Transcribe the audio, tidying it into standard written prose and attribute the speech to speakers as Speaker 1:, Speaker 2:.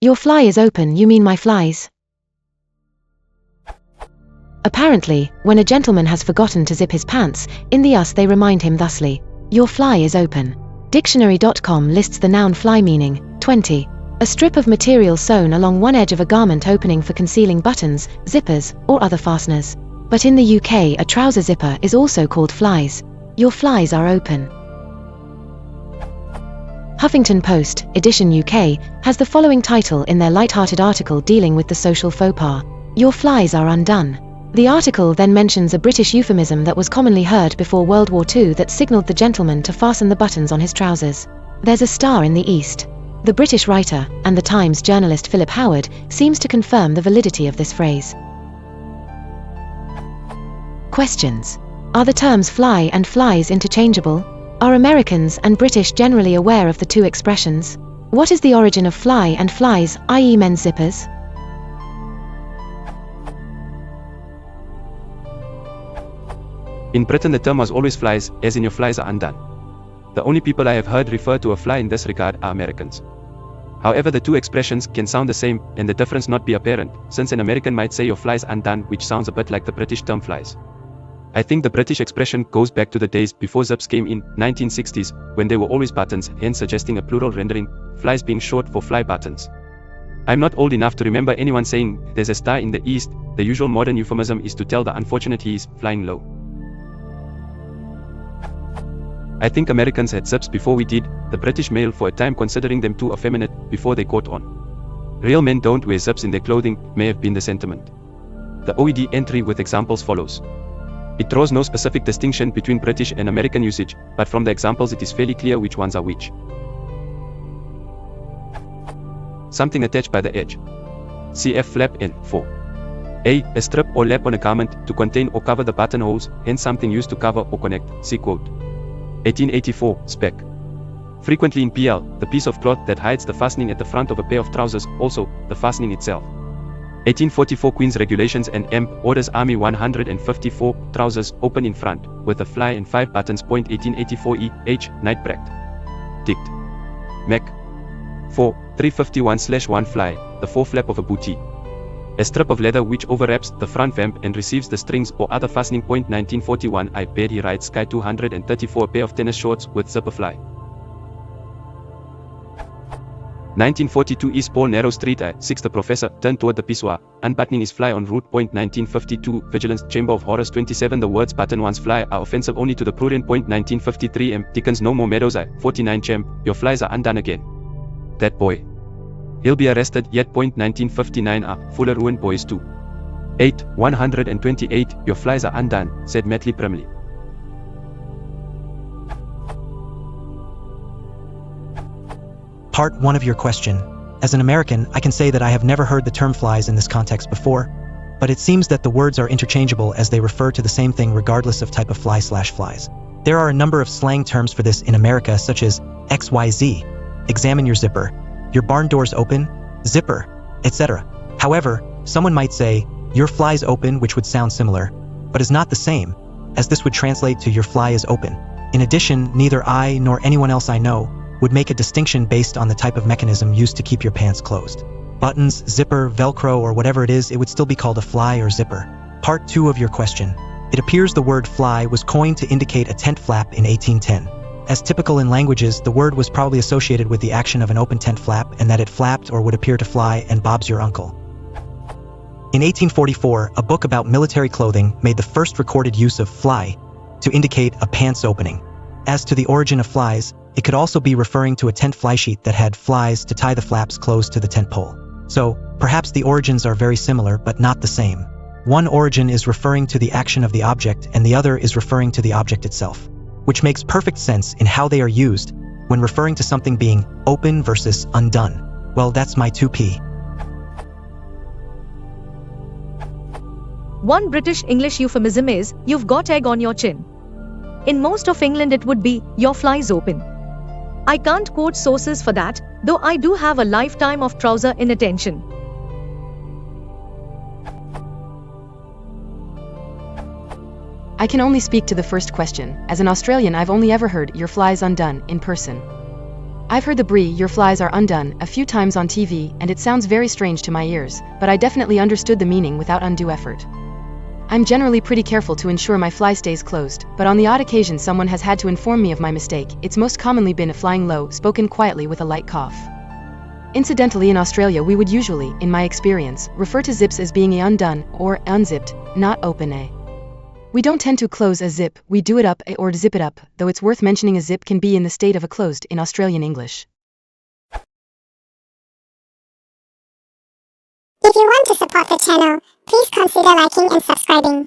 Speaker 1: Your fly is open, you mean my flies? Apparently, when a gentleman has forgotten to zip his pants, in the us they remind him thusly, your fly is open. Dictionary.com lists the noun fly meaning, 20. A strip of material sewn along one edge of a garment opening for concealing buttons, zippers, or other fasteners. But in the UK a trouser zipper is also called flies. Your flies are open. Huffington Post, edition UK, has the following title in their light-hearted article dealing with the social faux pas. Your flies are undone. The article then mentions a British euphemism that was commonly heard before World War II that signalled the gentleman to fasten the buttons on his trousers. There's a star in the east. The British writer, and the Times journalist Philip Howard, seems to confirm the validity of this phrase. Questions. Are the terms fly and flies interchangeable? Are Americans and British generally aware of the two expressions? What is the origin of fly and flies, i.e. men's zippers?
Speaker 2: In Britain the term was always flies, as in your flies are undone. The only people I have heard refer to a fly in this regard are Americans. However, the two expressions can sound the same, and the difference not be apparent, since an American might say your flies undone, which sounds a bit like the British term flies. I think the British expression goes back to the days before zips came in, 1960s, when they were always buttons, hence suggesting a plural rendering, flies being short for fly buttons. I'm not old enough to remember anyone saying, there's a star in the east. The usual modern euphemism is to tell the unfortunate he is flying low. I think Americans had zips before we did, the British male for a time considering them too effeminate, before they caught on. Real men don't wear zips in their clothing, may have been the sentiment. The OED entry with examples follows. It draws no specific distinction between British and American usage, but from the examples it is fairly clear which ones are which. Something attached by the edge. Cf. flap N. 4. A. A strip or lap on a garment, to contain or cover the buttonholes, hence something used to cover or connect, see quote. 1884, spec. Frequently in PL, the piece of cloth that hides the fastening at the front of a pair of trousers, also, the fastening itself. 1844 Queen's Regulations and M. Orders Army 154, trousers, open in front, with a fly and 5 buttons. 1884 E. H. Nightbracht. Dict. Mech. 4. 351/1 fly, the foreflap of a bootie. A strip of leather which overwraps the front vamp and receives the strings or other fastening. 1941 I. Baird he writes Sky 234 a pair of tennis shorts with zipper fly. 1942 East Paul Narrow Street I. 6 The professor turned toward the pissoir, unbuttoning his fly en route. 1952 Vigilance Chamber of Horrors 27 The words button one's fly are offensive only to the prudent. 1953 M. Dickens No More Meadows I. 49 Champ, your flies are undone again. That boy. He'll be arrested yet. 1959 Fuller Ruin Boys 2. 8. 128 Your flies are undone, said Matley primly.
Speaker 3: Part 1 of your question. As an American, I can say that I have never heard the term flies in this context before, but it seems that the words are interchangeable as they refer to the same thing regardless of type of fly/flies. There are a number of slang terms for this in America, such as XYZ, examine your zipper, your barn door's open, zipper, etc. However, someone might say, your fly's open, which would sound similar, but is not the same, as this would translate to your fly is open. In addition, neither I nor anyone else I know would make a distinction based on the type of mechanism used to keep your pants closed. Buttons, zipper, Velcro, or whatever it is, it would still be called a fly or zipper. Part 2 of your question. It appears the word fly was coined to indicate a tent flap in 1810. As typical in languages, the word was probably associated with the action of an open tent flap and that it flapped or would appear to fly, and Bob's your uncle. In 1844, a book about military clothing made the first recorded use of fly to indicate a pants opening. As to the origin of flies, it could also be referring to a tent fly sheet that had flies to tie the flaps closed to the tent pole. So, perhaps the origins are very similar but not the same. One origin is referring to the action of the object and the other is referring to the object itself, which makes perfect sense in how they are used when referring to something being open versus undone. Well, that's my 2p.
Speaker 4: One British English euphemism is, you've got egg on your chin. In most of England it would be, your fly's open. I can't quote sources for that, though I do have a lifetime of trouser inattention.
Speaker 1: I can only speak to the first question. As an Australian, I've only ever heard your fly's undone in person. I've heard the brie, your flies are undone, a few times on TV, and it sounds very strange to my ears, but I definitely understood the meaning without undue effort. I'm generally pretty careful to ensure my fly stays closed, but on the odd occasion someone has had to inform me of my mistake. It's most commonly been a flying low, spoken quietly with a light cough. Incidentally, in Australia we would usually, in my experience, refer to zips as being undone, or unzipped, not open. We don't tend to close a zip, we do it up or zip it up, though it's worth mentioning a zip can be in the state of a closed in Australian English.
Speaker 5: If you want to support the channel, please consider liking and subscribing.